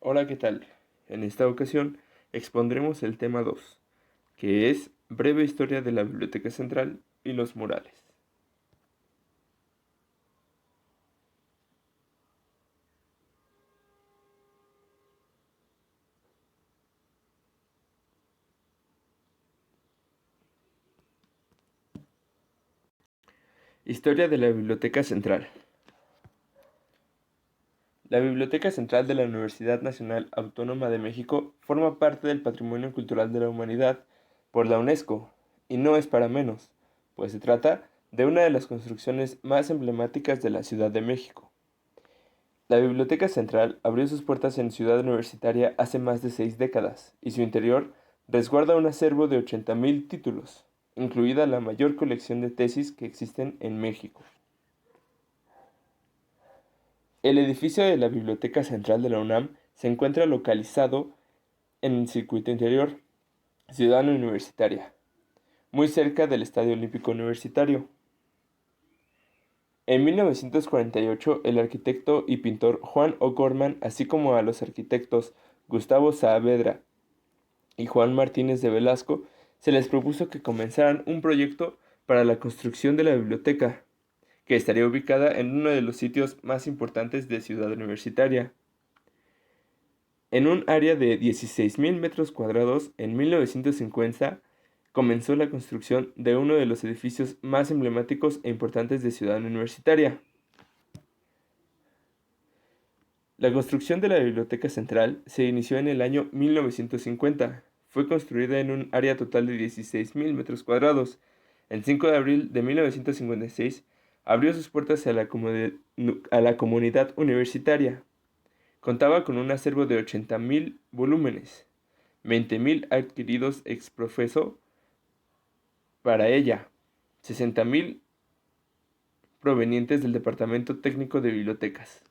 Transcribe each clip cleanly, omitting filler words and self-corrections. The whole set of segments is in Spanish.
Hola, ¿qué tal? En esta ocasión expondremos el tema 2, que es Breve historia de la Biblioteca Central y los murales. Historia de la Biblioteca Central. La Biblioteca Central de la Universidad Nacional Autónoma de México forma parte del Patrimonio Cultural de la Humanidad por la UNESCO, y no es para menos, pues se trata de una de las construcciones más emblemáticas de la Ciudad de México. La Biblioteca Central abrió sus puertas en Ciudad Universitaria hace más de 6 décadas, y su interior resguarda un acervo de 80.000 títulos, incluida la mayor colección de tesis que existen en México. El edificio de la Biblioteca Central de la UNAM se encuentra localizado en el circuito interior, Ciudad Universitaria, muy cerca del Estadio Olímpico Universitario. En 1948, el arquitecto y pintor Juan O'Gorman, así como a los arquitectos Gustavo Saavedra y Juan Martínez de Velasco, se les propuso que comenzaran un proyecto para la construcción de la biblioteca, que estaría ubicada en uno de los sitios más importantes de Ciudad Universitaria. En un área de 16.000 metros cuadrados, en 1950, comenzó la construcción de uno de los edificios más emblemáticos e importantes de Ciudad Universitaria. La construcción de la Biblioteca Central se inició en el año 1950. Fue construida en un área total de 16.000 metros cuadrados. El 5 de abril de 1956 abrió sus puertas a la comunidad universitaria. Contaba con un acervo de 80.000 volúmenes, 20.000 adquiridos ex profeso para ella, 60.000 provenientes del Departamento Técnico de Bibliotecas.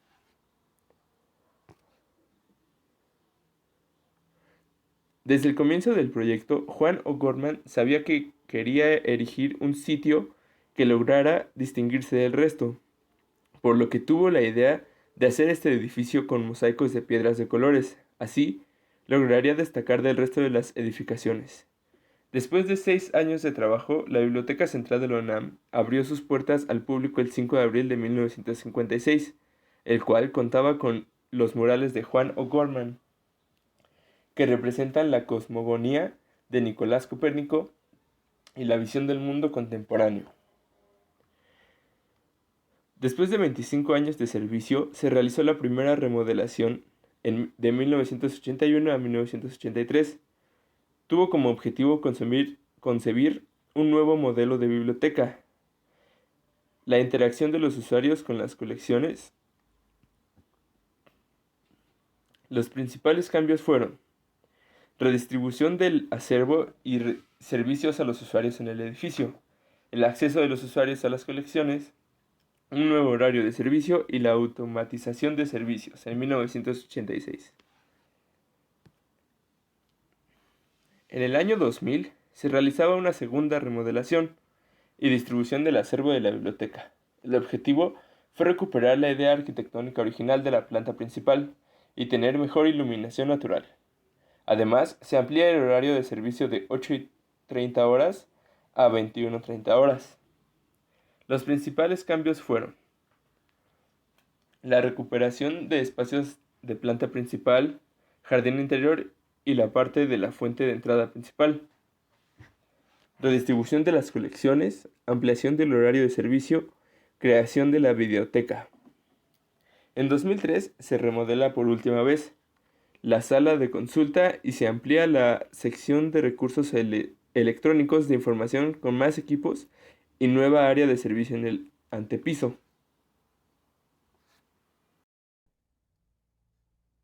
Desde el comienzo del proyecto, Juan O'Gorman sabía que quería erigir un sitio que lograra distinguirse del resto, por lo que tuvo la idea de hacer este edificio con mosaicos de piedras de colores. Así, lograría destacar del resto de las edificaciones. Después de 6 años de trabajo, la Biblioteca Central de la UNAM abrió sus puertas al público el 5 de abril de 1956, el cual contaba con los murales de Juan O'Gorman, que representan la cosmogonía de Nicolás Copérnico y la visión del mundo contemporáneo. Después de 25 años de servicio, se realizó la primera remodelación de 1981 a 1983. Tuvo como objetivo concebir un nuevo modelo de biblioteca, la interacción de los usuarios con las colecciones. Los principales cambios fueron redistribución del acervo y servicios a los usuarios en el edificio, el acceso de los usuarios a las colecciones, un nuevo horario de servicio y la automatización de servicios en 1986. En el año 2000 se realizaba una segunda remodelación y distribución del acervo de la biblioteca. El objetivo fue recuperar la idea arquitectónica original de la planta principal y tener mejor iluminación natural. Además, se amplía el horario de servicio de 8:30 horas a 21:30 horas. Los principales cambios fueron la recuperación de espacios de planta principal, jardín interior y la parte de la fuente de entrada principal, redistribución de las colecciones, ampliación del horario de servicio, creación de la biblioteca. En 2003 se remodela por última vez la sala de consulta y se amplía la sección de recursos electrónicos de información con más equipos y nueva área de servicio en el antepiso.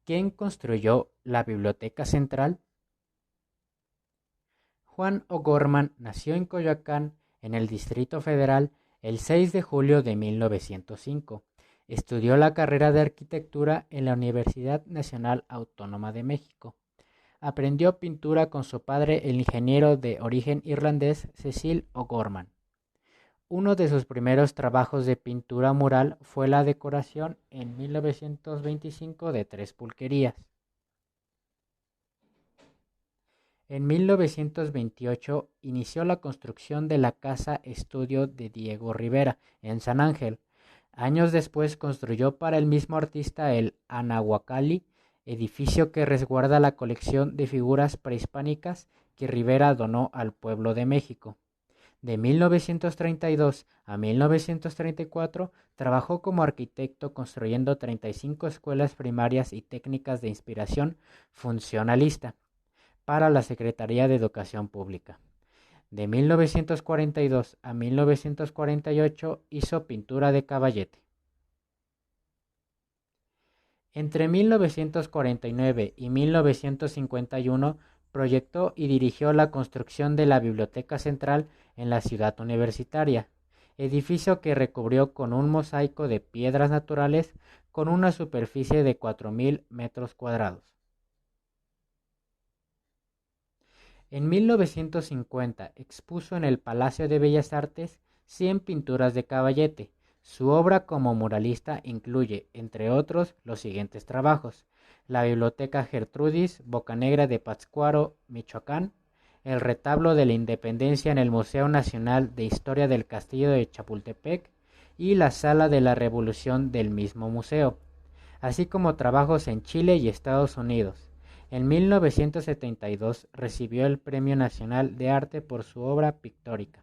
¿Quién construyó la Biblioteca Central? Juan O'Gorman nació en Coyoacán, en el Distrito Federal, el 6 de julio de 1905. Estudió la carrera de arquitectura en la Universidad Nacional Autónoma de México. Aprendió pintura con su padre, el ingeniero de origen irlandés Cecil O'Gorman. Uno de sus primeros trabajos de pintura mural fue la decoración en 1925 de 3 pulquerías. En 1928 inició la construcción de la Casa Estudio de Diego Rivera, en San Ángel. Años después construyó para el mismo artista el Anahuacalli, edificio que resguarda la colección de figuras prehispánicas que Rivera donó al pueblo de México. De 1932 a 1934 trabajó como arquitecto construyendo 35 escuelas primarias y técnicas de inspiración funcionalista para la Secretaría de Educación Pública. De 1942 a 1948 hizo pintura de caballete. Entre 1949 y 1951 proyectó y dirigió la construcción de la Biblioteca Central en la Ciudad Universitaria, edificio que recubrió con un mosaico de piedras naturales con una superficie de 4.000 metros cuadrados. En 1950 expuso en el Palacio de Bellas Artes 100 pinturas de caballete. Su obra como muralista incluye, entre otros, los siguientes trabajos: la Biblioteca Gertrudis, Bocanegra de Pátzcuaro, Michoacán; el retablo de la Independencia en el Museo Nacional de Historia del Castillo de Chapultepec y la Sala de la Revolución del mismo museo, así como trabajos en Chile y Estados Unidos. En 1972 recibió el Premio Nacional de Arte por su obra pictórica.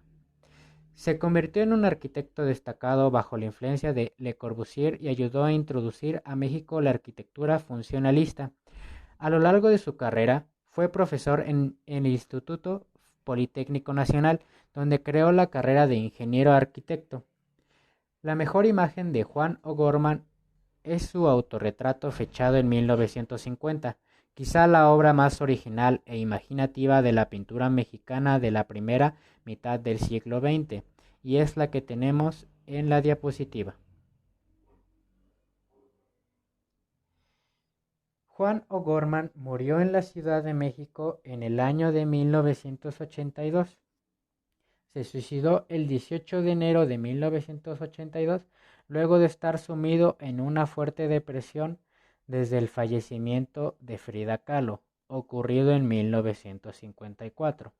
Se convirtió en un arquitecto destacado bajo la influencia de Le Corbusier y ayudó a introducir a México la arquitectura funcionalista. A lo largo de su carrera, fue profesor en el Instituto Politécnico Nacional, donde creó la carrera de ingeniero arquitecto. La mejor imagen de Juan O'Gorman es su autorretrato fechado en 1950, quizá la obra más original e imaginativa de la pintura mexicana de la primera mitad del siglo XX, y es la que tenemos en la diapositiva. Juan O'Gorman murió en la Ciudad de México en el año de 1982. Se suicidó el 18 de enero de 1982, luego de estar sumido en una fuerte depresión desde el fallecimiento de Frida Kahlo, ocurrido en 1954.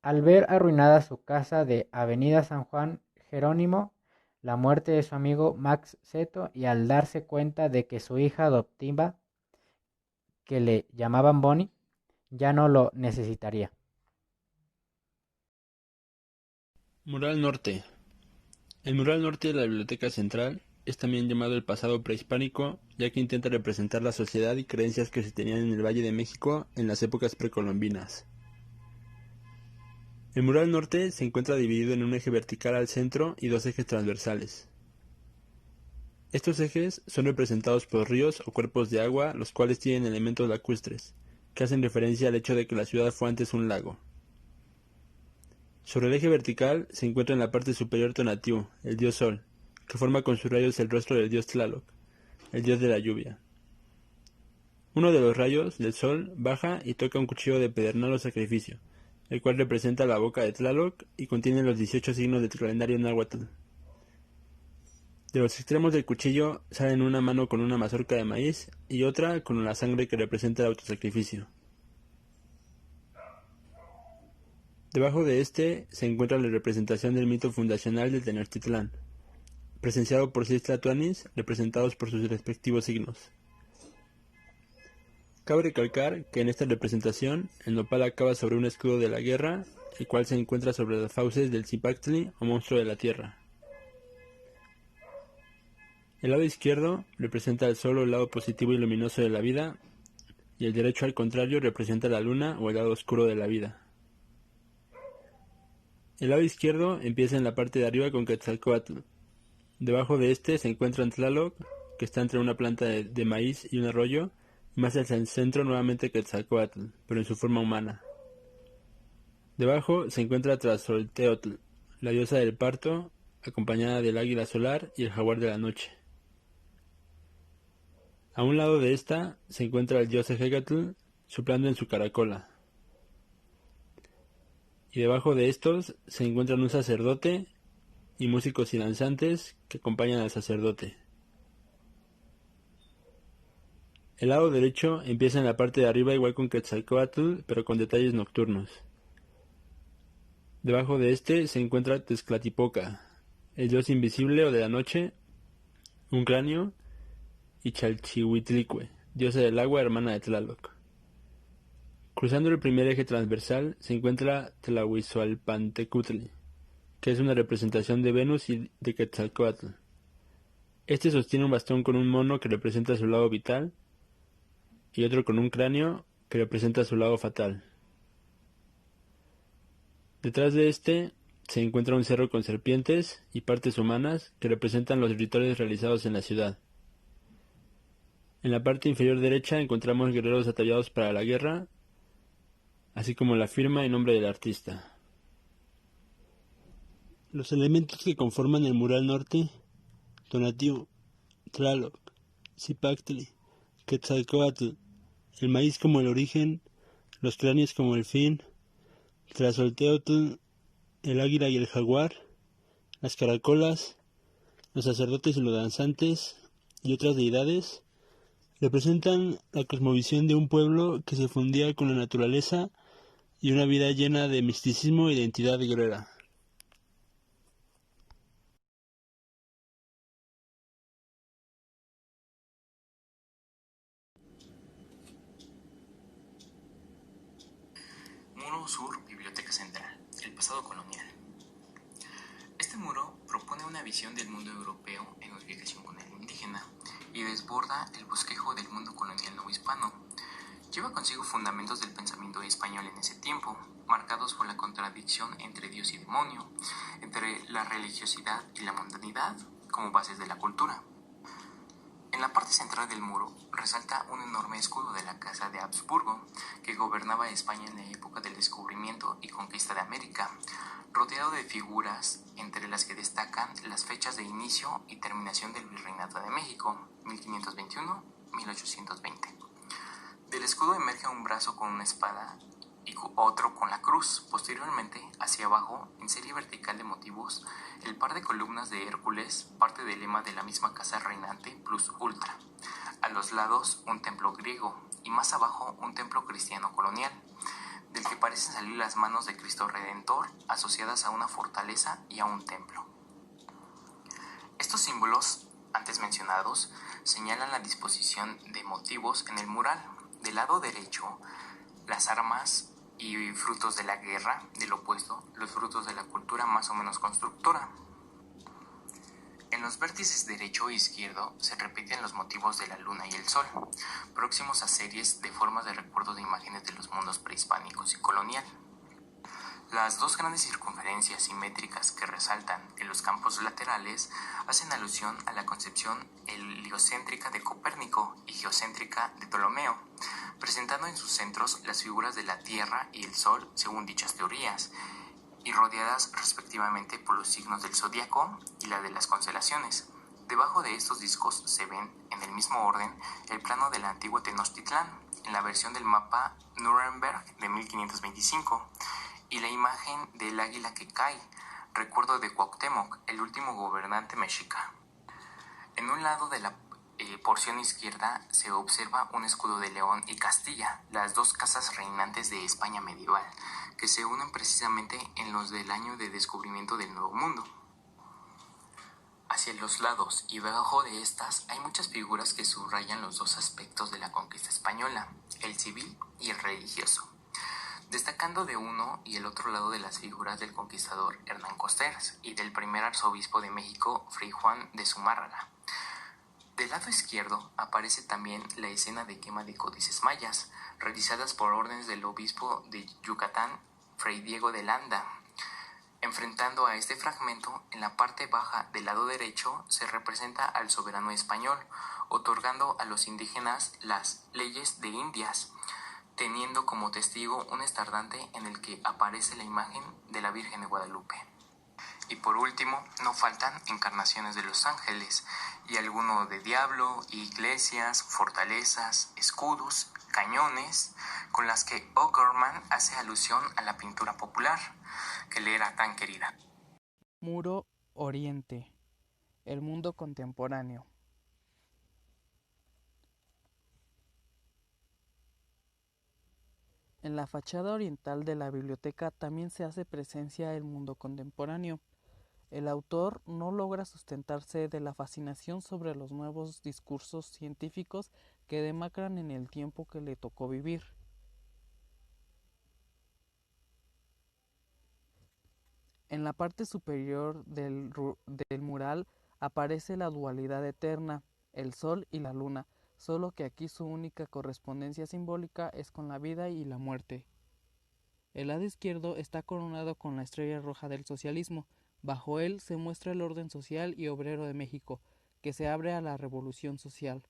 Al ver arruinada su casa de Avenida San Juan Jerónimo, la muerte de su amigo Max Seto, y al darse cuenta de que su hija adoptiva, que le llamaban Bonnie, ya no lo necesitaría. Mural Norte. El mural norte de la Biblioteca Central es también llamado el pasado prehispánico, ya que intenta representar la sociedad y creencias que se tenían en el Valle de México en las épocas precolombinas. El mural norte se encuentra dividido en un eje vertical al centro y dos ejes transversales. Estos ejes son representados por ríos o cuerpos de agua, los cuales tienen elementos lacustres, que hacen referencia al hecho de que la ciudad fue antes un lago. Sobre el eje vertical se encuentra en la parte superior Tonatiuh, el dios Sol, que forma con sus rayos el rostro del dios Tlaloc, el dios de la lluvia. Uno de los rayos del Sol baja y toca un cuchillo de pedernal o sacrificio, el cual representa la boca de Tlaloc y contiene los 18 signos del calendario náhuatl. De los extremos del cuchillo salen una mano con una mazorca de maíz y otra con la sangre que representa el autosacrificio. Debajo de este se encuentra la representación del mito fundacional de Tenochtitlán, presenciado por 6 tlatoanis representados por sus respectivos signos. Cabe recalcar que en esta representación el nopal acaba sobre un escudo de la guerra, el cual se encuentra sobre las fauces del Zipactli o monstruo de la tierra. El lado izquierdo representa el sol o el lado positivo y luminoso de la vida, y el derecho al contrario representa la luna o el lado oscuro de la vida. El lado izquierdo empieza en la parte de arriba con Quetzalcóatl. Debajo de este se encuentra Tlaloc, que está entre una planta de maíz y un arroyo, y más hacia el centro nuevamente Quetzalcóatl, pero en su forma humana. Debajo se encuentra Tlazolteotl, la diosa del parto, acompañada del águila solar y el jaguar de la noche. A un lado de esta se encuentra el dios Ejecatl, soplando en su caracola. Y debajo de estos se encuentran un sacerdote y músicos y danzantes que acompañan al sacerdote. El lado derecho empieza en la parte de arriba igual con Quetzalcóatl, pero con detalles nocturnos. Debajo de este se encuentra Tezcatlipoca, el dios invisible o de la noche, un cráneo, y Chalchihuitlicue, diosa del agua hermana de Tlaloc. Cruzando el primer eje transversal se encuentra Tlahuizualpantecutli, que es una representación de Venus y de Quetzalcóatl. Este sostiene un bastón con un mono que representa su lado vital y otro con un cráneo que representa su lado fatal. Detrás de este se encuentra un cerro con serpientes y partes humanas que representan los rituales realizados en la ciudad. En la parte inferior derecha encontramos guerreros ataviados para la guerra, así como la firma y nombre del artista. Los elementos que conforman el mural norte, Tonatiuh, Tlaloc, Zipactli, Quetzalcóatl, el maíz como el origen, los cráneos como el fin, Tlazolteotl, el águila y el jaguar, las caracolas, los sacerdotes y los danzantes y otras deidades, representan la cosmovisión de un pueblo que se fundía con la naturaleza y una vida llena de misticismo e identidad guerrera. Muro Sur, Biblioteca Central, el pasado colonial. Este muro propone una visión del mundo europeo en unificación con el indígena y desborda el bosquejo del mundo colonial novohispano. Lleva consigo fundamentos del pensamiento español en ese tiempo, marcados por la contradicción entre Dios y demonio, entre la religiosidad y la mundanidad como bases de la cultura. En la parte central del muro resalta un enorme escudo de la Casa de Habsburgo, que gobernaba España en la época del descubrimiento y conquista de América, rodeado de figuras entre las que destacan las fechas de inicio y terminación del Virreinato de México, 1521-1820. Del escudo emerge un brazo con una espada y otro con la cruz. Posteriormente, hacia abajo, en serie vertical de motivos, el par de columnas de Hércules, parte del lema de la misma casa reinante plus ultra. A los lados, un templo griego y más abajo, un templo cristiano colonial, del que parecen salir las manos de Cristo Redentor asociadas a una fortaleza y a un templo. Estos símbolos, antes mencionados, señalan la disposición de motivos en el mural. Del lado derecho, las armas y frutos de la guerra, del opuesto, los frutos de la cultura más o menos constructora. En los vértices derecho e izquierdo se repiten los motivos de la luna y el sol, próximos a series de formas de recuerdo de imágenes de los mundos prehispánicos y colonial. Las dos grandes circunferencias simétricas que resaltan en los campos laterales hacen alusión a la concepción heliocéntrica de Copérnico y geocéntrica de Ptolomeo, presentando en sus centros las figuras de la Tierra y el Sol según dichas teorías, y rodeadas respectivamente por los signos del zodiaco y la de las constelaciones. Debajo de estos discos se ven, en el mismo orden, el plano del antiguo Tenochtitlán, en la versión del mapa Nuremberg de 1525, y la imagen del águila que cae, recuerdo de Cuauhtémoc, el último gobernante mexica. En un lado de la porción izquierda se observa un escudo de León y Castilla, las dos casas reinantes de España medieval, que se unen precisamente en los del año de descubrimiento del Nuevo Mundo. Hacia los lados y debajo de estas hay muchas figuras que subrayan los dos aspectos de la conquista española, el civil y el religioso, destacando de uno y el otro lado de las figuras del conquistador Hernán Cortés y del primer arzobispo de México, Fray Juan de Zumárraga. Del lado izquierdo aparece también la escena de quema de códices mayas, realizadas por órdenes del obispo de Yucatán, Fray Diego de Landa. Enfrentando a este fragmento, en la parte baja del lado derecho se representa al soberano español, otorgando a los indígenas las leyes de Indias, teniendo como testigo un estandarte en el que aparece la imagen de la Virgen de Guadalupe. Y por último, no faltan encarnaciones de los ángeles, y alguno de diablo, iglesias, fortalezas, escudos, cañones, con las que O'Gorman hace alusión a la pintura popular, que le era tan querida. Muro Oriente, el mundo contemporáneo. En la fachada oriental de la biblioteca también se hace presencia el mundo contemporáneo. El autor no logra sustentarse de la fascinación sobre los nuevos discursos científicos que demacran en el tiempo que le tocó vivir. En la parte superior del mural aparece la dualidad eterna, el sol y la luna, solo que aquí su única correspondencia simbólica es con la vida y la muerte. El lado izquierdo está coronado con la estrella roja del socialismo. Bajo él se muestra el orden social y obrero de México, que se abre a la revolución social.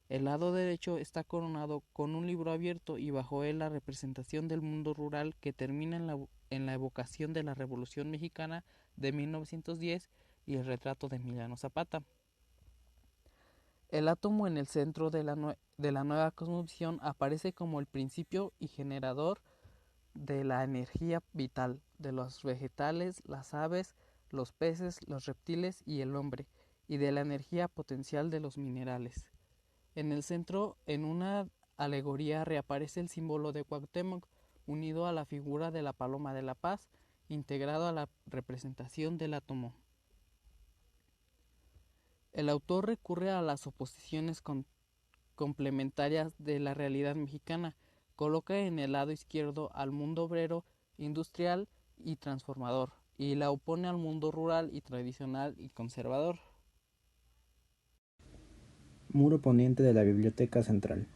El lado derecho está coronado con un libro abierto y bajo él la representación del mundo rural que termina en la evocación de la Revolución Mexicana de 1910 y el retrato de Emiliano Zapata. El átomo en el centro de la nueva cosmovisión aparece como el principio y generador de la energía vital de los vegetales, las aves, los peces, los reptiles y el hombre, y de la energía potencial de los minerales. En el centro, en una alegoría, reaparece el símbolo de Cuauhtémoc, unido a la figura de la paloma de la paz, integrado a la representación del átomo. El autor recurre a las oposiciones complementarias de la realidad mexicana. Coloca en el lado izquierdo al mundo obrero, industrial y transformador, y la opone al mundo rural y tradicional y conservador. Muro poniente de la Biblioteca Central.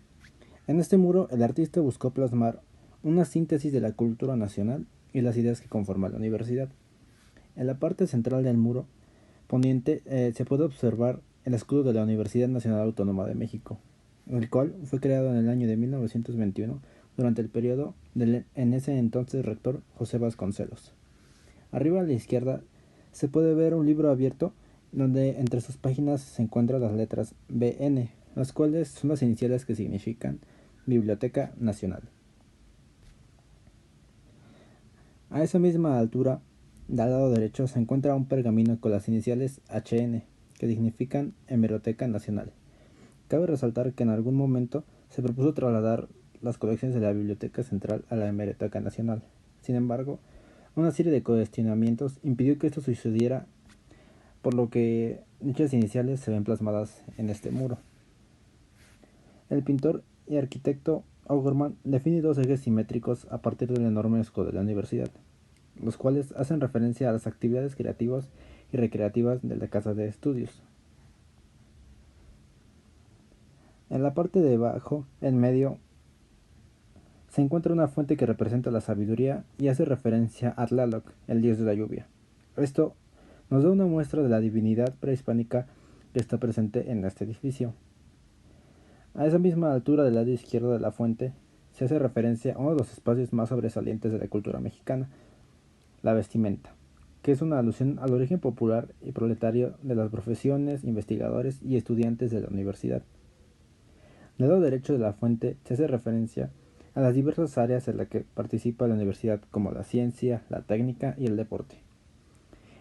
En este muro, el artista buscó plasmar una síntesis de la cultura nacional y las ideas que conforman la universidad. En la parte central del muro poniente se puede observar el escudo de la Universidad Nacional Autónoma de México, el cual fue creado en el año de 1921 durante el periodo del en ese entonces rector José Vasconcelos. Arriba a la izquierda se puede ver un libro abierto donde entre sus páginas se encuentran las letras BN, las cuales son las iniciales que significan Biblioteca Nacional. A esa misma altura, del lado derecho, se encuentra un pergamino con las iniciales HN, que significan Hemeroteca Nacional. Cabe resaltar que en algún momento se propuso trasladar las colecciones de la Biblioteca Central a la Hemeroteca Nacional. Sin embargo, una serie de cuestionamientos impidió que esto sucediera, por lo que dichas iniciales se ven plasmadas en este muro. El pintor y arquitecto O'Gorman define dos ejes simétricos a partir del enorme escudo de la universidad, los cuales hacen referencia a las actividades creativas y recreativas de la casa de estudios. En la parte de abajo, en medio, se encuentra una fuente que representa la sabiduría y hace referencia a Tlaloc, el dios de la lluvia. Esto nos da una muestra de la divinidad prehispánica que está presente en este edificio. A esa misma altura del lado izquierdo de la fuente se hace referencia a uno de los espacios más sobresalientes de la cultura mexicana, la vestimenta, que es una alusión al origen popular y proletario de las profesiones, investigadores y estudiantes de la universidad. Del lado derecho de la fuente se hace referencia a las diversas áreas en las que participa la universidad, como la ciencia, la técnica y el deporte.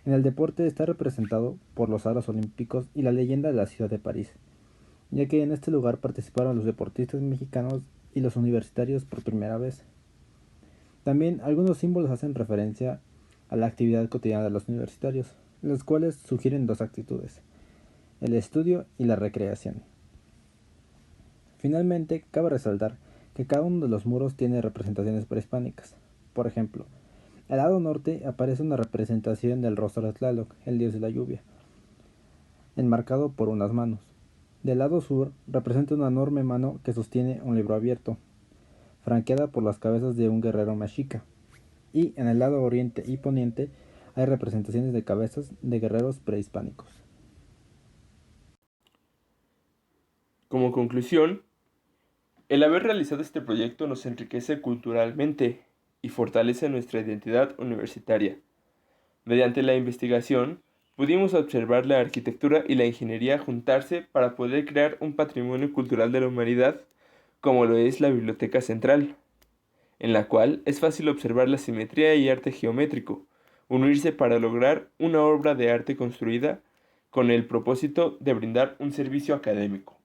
En el deporte está representado por los aros olímpicos y la leyenda de la ciudad de París, ya que en este lugar participaron los deportistas mexicanos y los universitarios por primera vez. También algunos símbolos hacen referencia a la actividad cotidiana de los universitarios, los cuales sugieren dos actitudes: el estudio y la recreación. Finalmente, cabe resaltar que cada uno de los muros tiene representaciones prehispánicas. Por ejemplo, al lado norte aparece una representación del rostro de Tlaloc, el dios de la lluvia, enmarcado por unas manos. Del lado sur representa una enorme mano que sostiene un libro abierto, franqueada por las cabezas de un guerrero mexica. Y en el lado oriente y poniente hay representaciones de cabezas de guerreros prehispánicos. Como conclusión, el haber realizado este proyecto nos enriquece culturalmente y fortalece nuestra identidad universitaria. Mediante la investigación, pudimos observar la arquitectura y la ingeniería juntarse para poder crear un patrimonio cultural de la humanidad, como lo es la Biblioteca Central, en la cual es fácil observar la simetría y arte geométrico, unirse para lograr una obra de arte construida con el propósito de brindar un servicio académico.